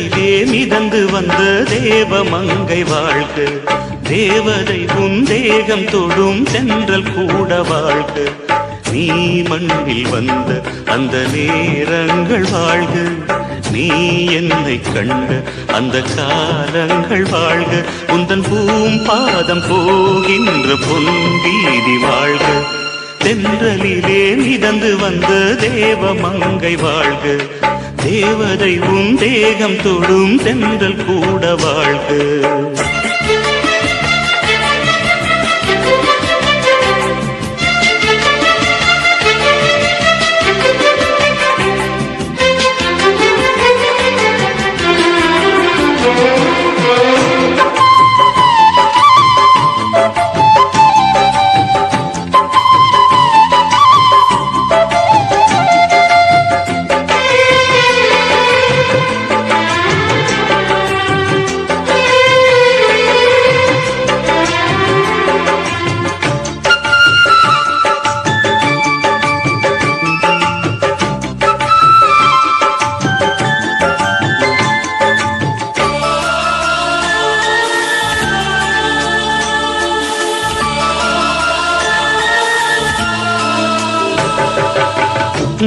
தென்றலிலே மிதந்து வந்த தேவமங்கை வாழ்க, தேவதை உன் தேகம் தொடும் தென்றல் கூட வாழ்க. நீ மண்ணில் வந்த அந்த நேரங்கள் வாழ்க, நீ என்னை கண்ட அந்த காலங்கள் வாழ்க. உந்தன் பூம்பாதம் போகின்ற பொன்வீதி வாழ்க, தென்றலிலே மிதந்து வந்த தேவமங்கை வாழ்க, தேவதை உன் தேகம் தொடும் தென்றல் கூட வாழ்க.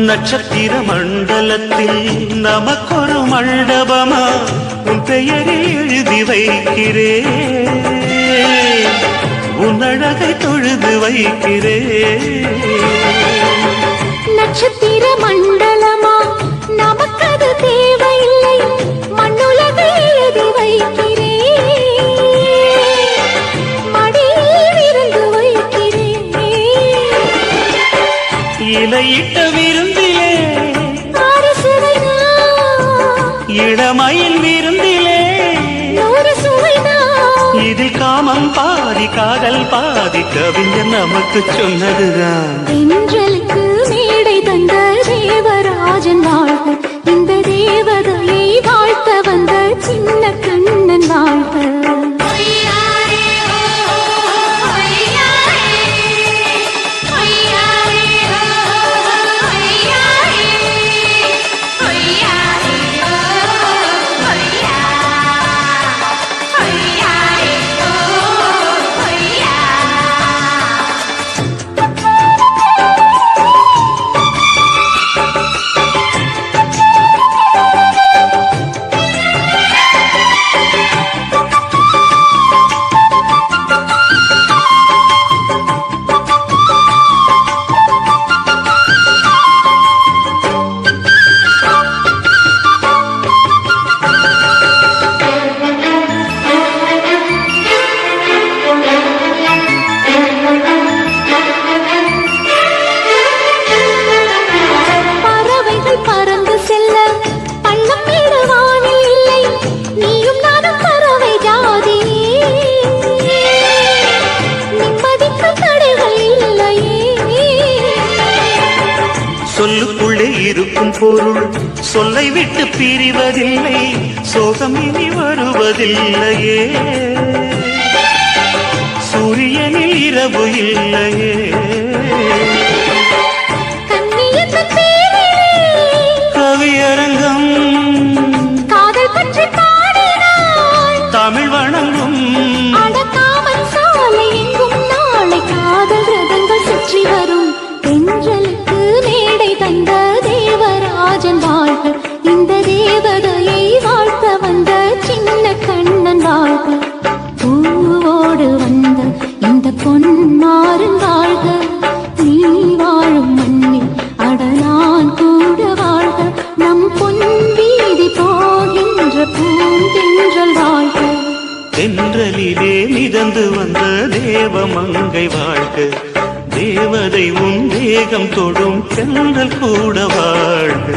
நட்சத்திர மண்டலத்தில் நமக்கொரு மண்டபமா உன் பெயரை எழுதி வைக்கிறேன், உன் அழகை தொழுது வைக்கிறேன். நட்சத்திர மண்டலமா நமக்கது தேவையில்லை, மண்ணுலகை எழுதி வைக்கிறேன், மடியில் இருந்து வைக்கிறேன். இலையிட்ட விருந்திலே இளமயில் விருந்திலே இதில் காமம் பாதி காதல் பாதி கவிஞர் நமக்கு சொன்னதுதான். தென்றலுக்கு மேடை தந்த தேவராஜன் வாழ்க, இந்த தேவதையை வாழ்த்த வந்த சின்ன கண்ணன் வாழ்க. சொல்லுக்குள்ளே இருக்கும் பொருள் சொல்லை விட்டு பிரிவதில்லை, சோகம் இனி வருவதில்லையே, சூரியனில் இரவு இல்லையே. கவியரங்கம் காதல் பற்றி பாடினாள், தமிழ் வணங்கும் அடக்காமல் சாலை எங்கும் நாளை காதல் ரதங்கள் சுற்றி வரும். தென்றலுக்கு மேடை தந்த தேவராஜன் வாழ்க, இந்த தேவதையை வாழ்த்த வந்த சின்ன கண்ணன் வாழ்க. பூவோடு வந்த இந்த பொன்மாறன் வாழ்க, நீ வாழும் மண்ணில் அடலான் கூட வாழ்க. நம் பொன் வீதி போகின்ற பூந்தென்றல் வாழ்க, தென்றலிலே மிதந்து வந்த தேவமங்கை வாழ்க, தேவதை உன் தேகம் தொடும் தென்றல் கூட வாழ்க.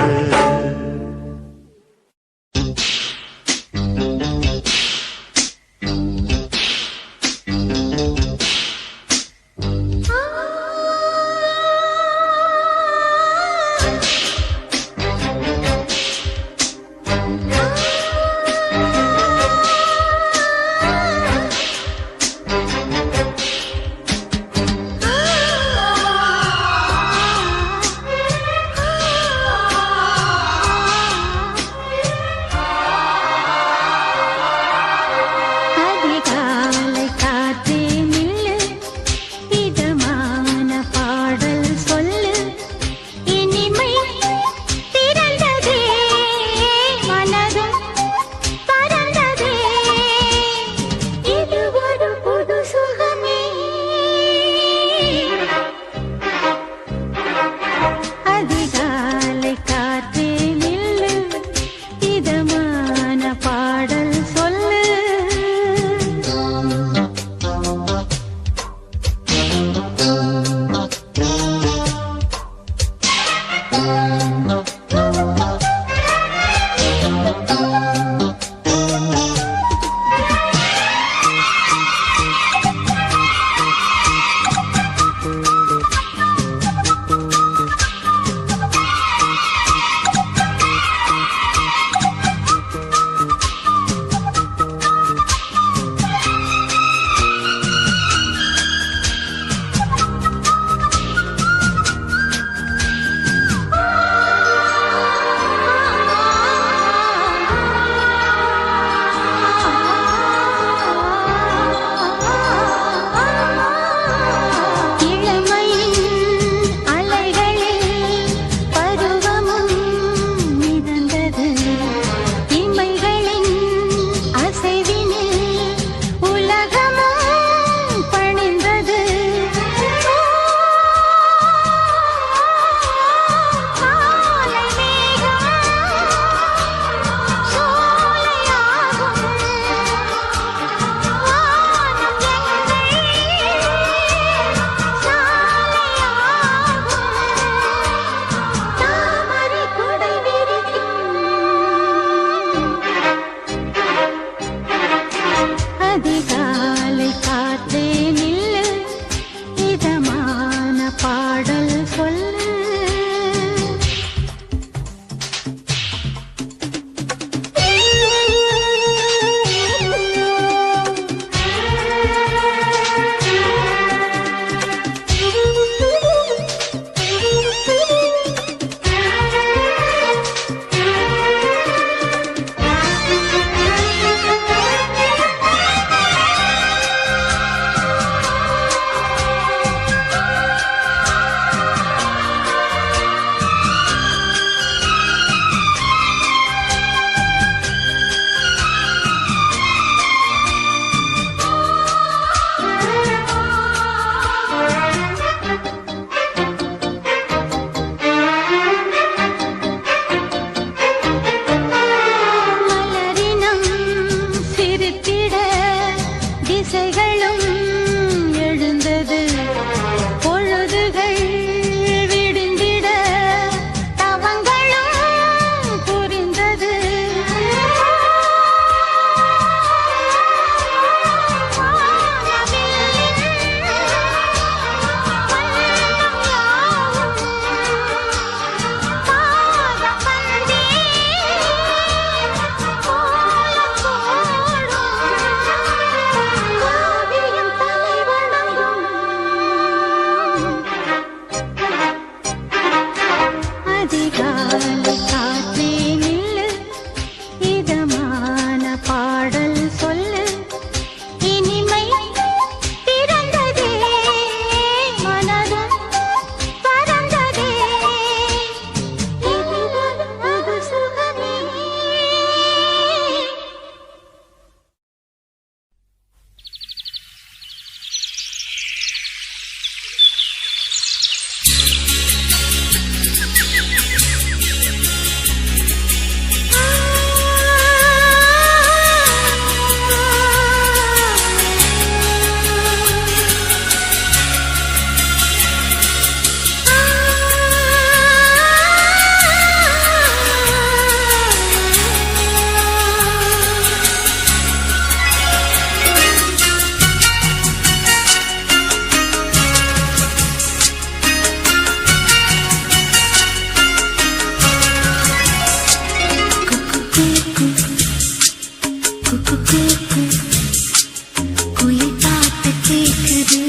குயில் பாட்டு கேக்குது,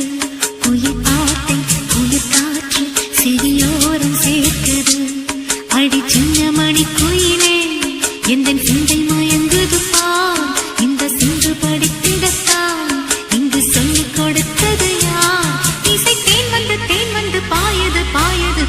குயில் பாட்டை குயில் காற்று செவியோரம் சேர்க்குது. அடி சின்ன மணி குயிலே எந்தன் சிந்தை மயங்குது பார். இந்த சிந்து படித்திடத்தான் இங்கு சொல்லிக் கொடுத்தது யார்? இசை தேன் வந்து பாயது பாயது.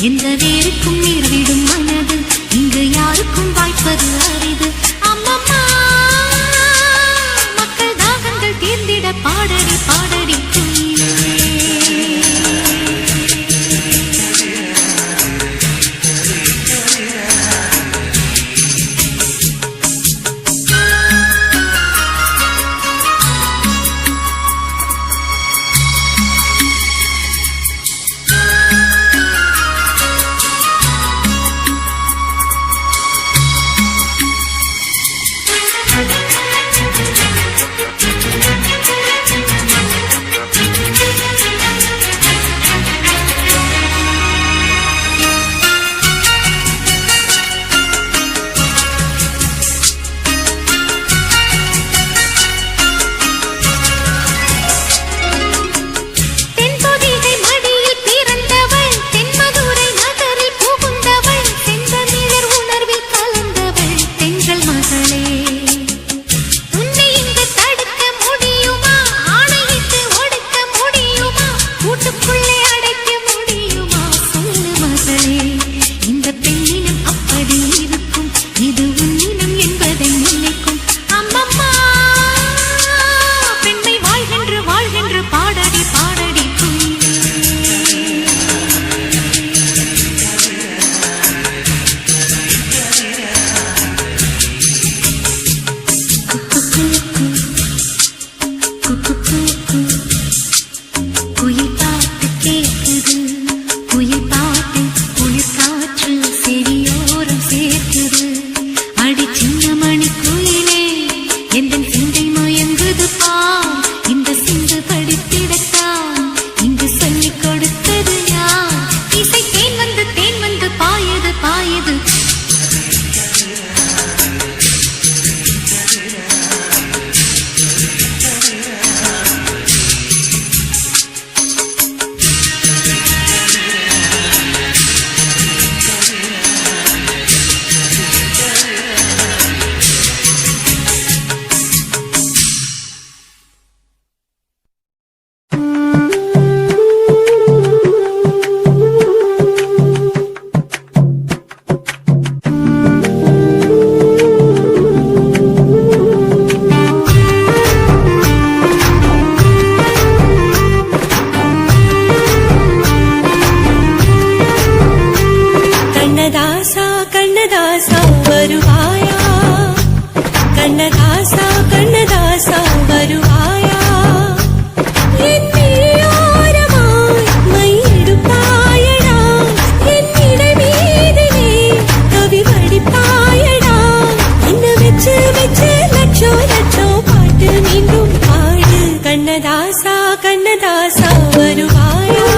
இந்த வேருக்கும் நீர் விடும் மனது இங்கு யாருக்கும் வாய்ப்பது அரிது. அம்மம்மா மக்கள் தாகங்கள் தீர்ந்திட பாடடி பாடடி கண்ணதாசா கண்ணதாசா வருவாயா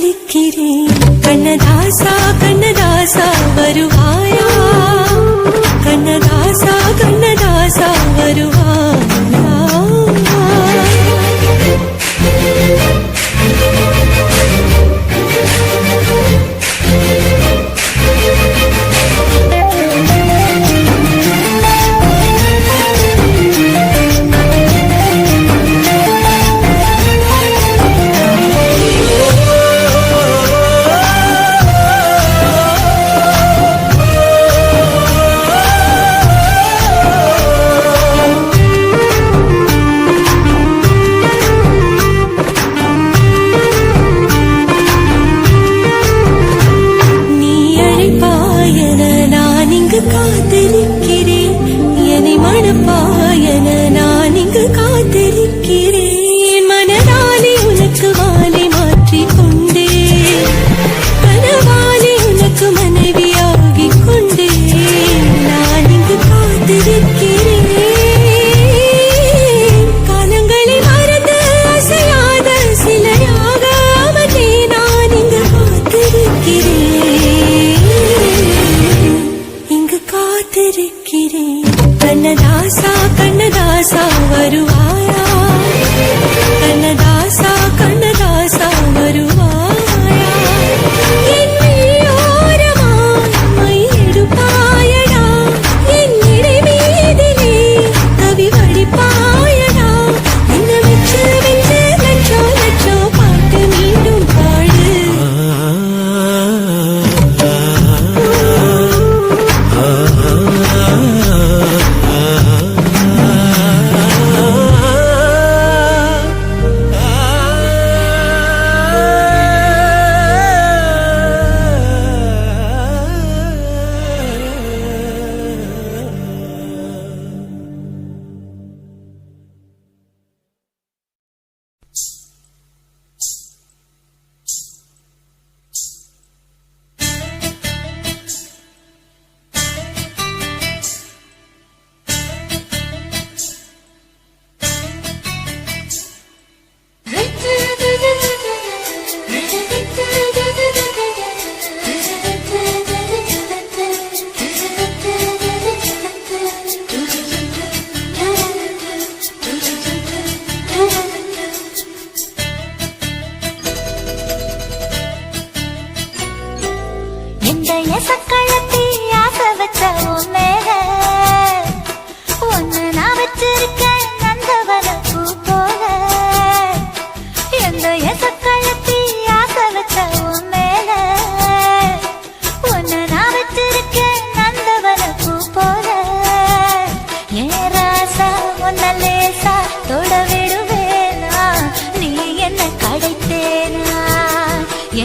காத்திருக்கிறேன் கண்ணதாசா கண்ணதாசா வருவாயா கண்ணதாசா கண்ணதாசா வருவாயா காத்திருக்கிறேன் என்னை மணப்பாயன நான் இங்கு காத்திருக்கிறேன் மனதாலே உனக்கு வாலை மாற்றிக் கொண்டேன் கனவாலே உனக்கு மனைவியாகிக் கொண்டேன் நான் இங்கு காத்திருக்கிறேன் காலங்களை மறந்து அசையாத சிலையாக அவனே நான் இங்கு காத்திருக்கிறேன் காத்திருக்கிறேன் கண்ணதாசா கண்ணதாசா வருவாயா கண்ணதாசா கண்ணதாசா வருவாயா என் விழியோரமா மை எடுப்பாயடா என் இடை மீதிலே கவி வடிப்பாயடா என்ன வச்சு வென்று லட்சோ லட்சோ பாட்டு மீண்டும் பாடு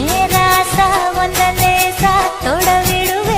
ஏ ராசா ஒன்ன லேசா தொட விடுவே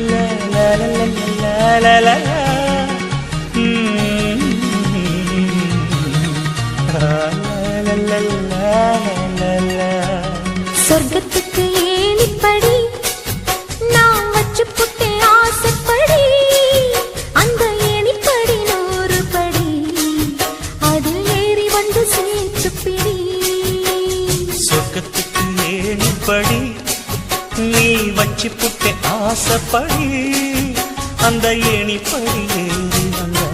லா லா லா லா லா லா லா. சொர்க்கத்துக்கு ஏணிப்படி நான் வச்சு புட்டே ஆசைப்படி அந்த ஏணிப்படி 100 படி அதில் ஏறி வந்து சேர்த்து பிடி. சொர்க்கத்துக்கு ஏணிப்படி நீ வச்சு புட்டே ஆசைப்படி அந்த ஏணிப்படி ஏறி வந்தா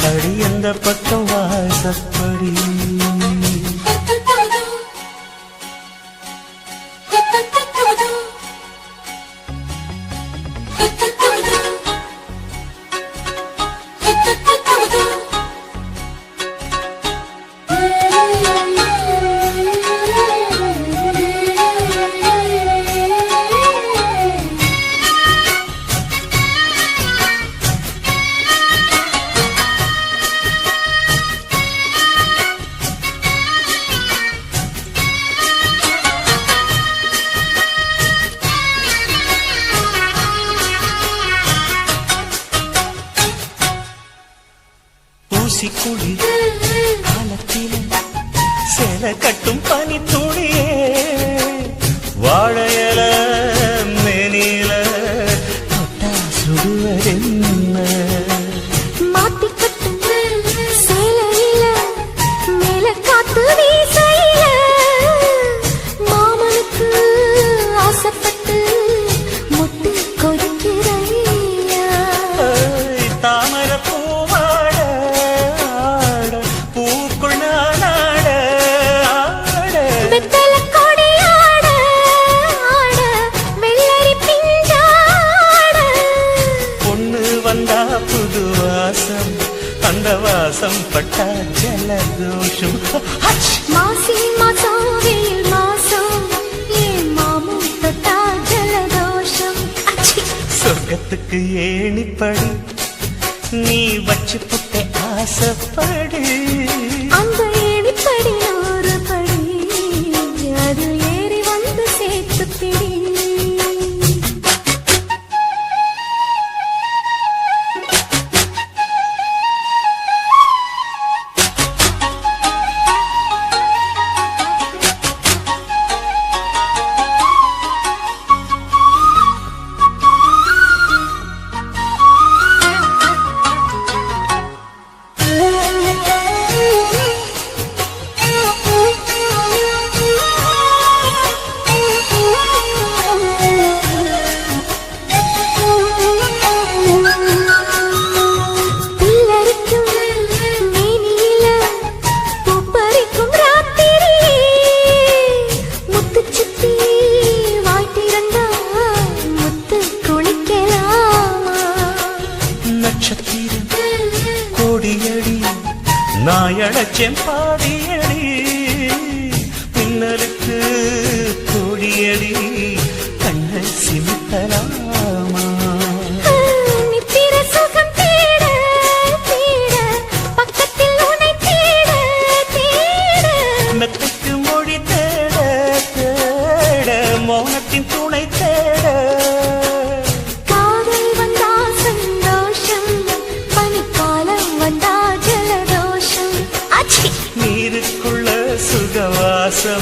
அடி அந்த பக்கம் வாசப்படி. ஊசிக்குழி காலத்தில சேல கட்டும் பனி துணியே வாழையல மேனில தொட்டா சுடுவதென்ன. மாத்திக்கட்டும் சேலையில மேல காத்து வீசையில மாமனுக்கு ஆசைப்பட்டு முட்டு கொடுக்கிறையா. தாமர பூவாட பூக்குள் நானாட ஆட வெத்தல கொடியாட ஆட வெள்ளரி பிஞ்சாட பொண்ணு வந்தா புது வாசம் அந்த வாசம் பட்டா ஜலதோஷம். மாசி மாசம் வெயில் மாசம் ஏன் மாமும் தொட்டா ஜலதோஷம். சொர்க்கத்துக்கு ஏணிப்படி நீ வச்சு புட்டே ஆசைப்படி அந்த ஏணிப்படி 100 படி அது ஏறி வந்து சேர்த்து பிடி. நட்சத்திரம் கோடியடி நாயடச்சேன்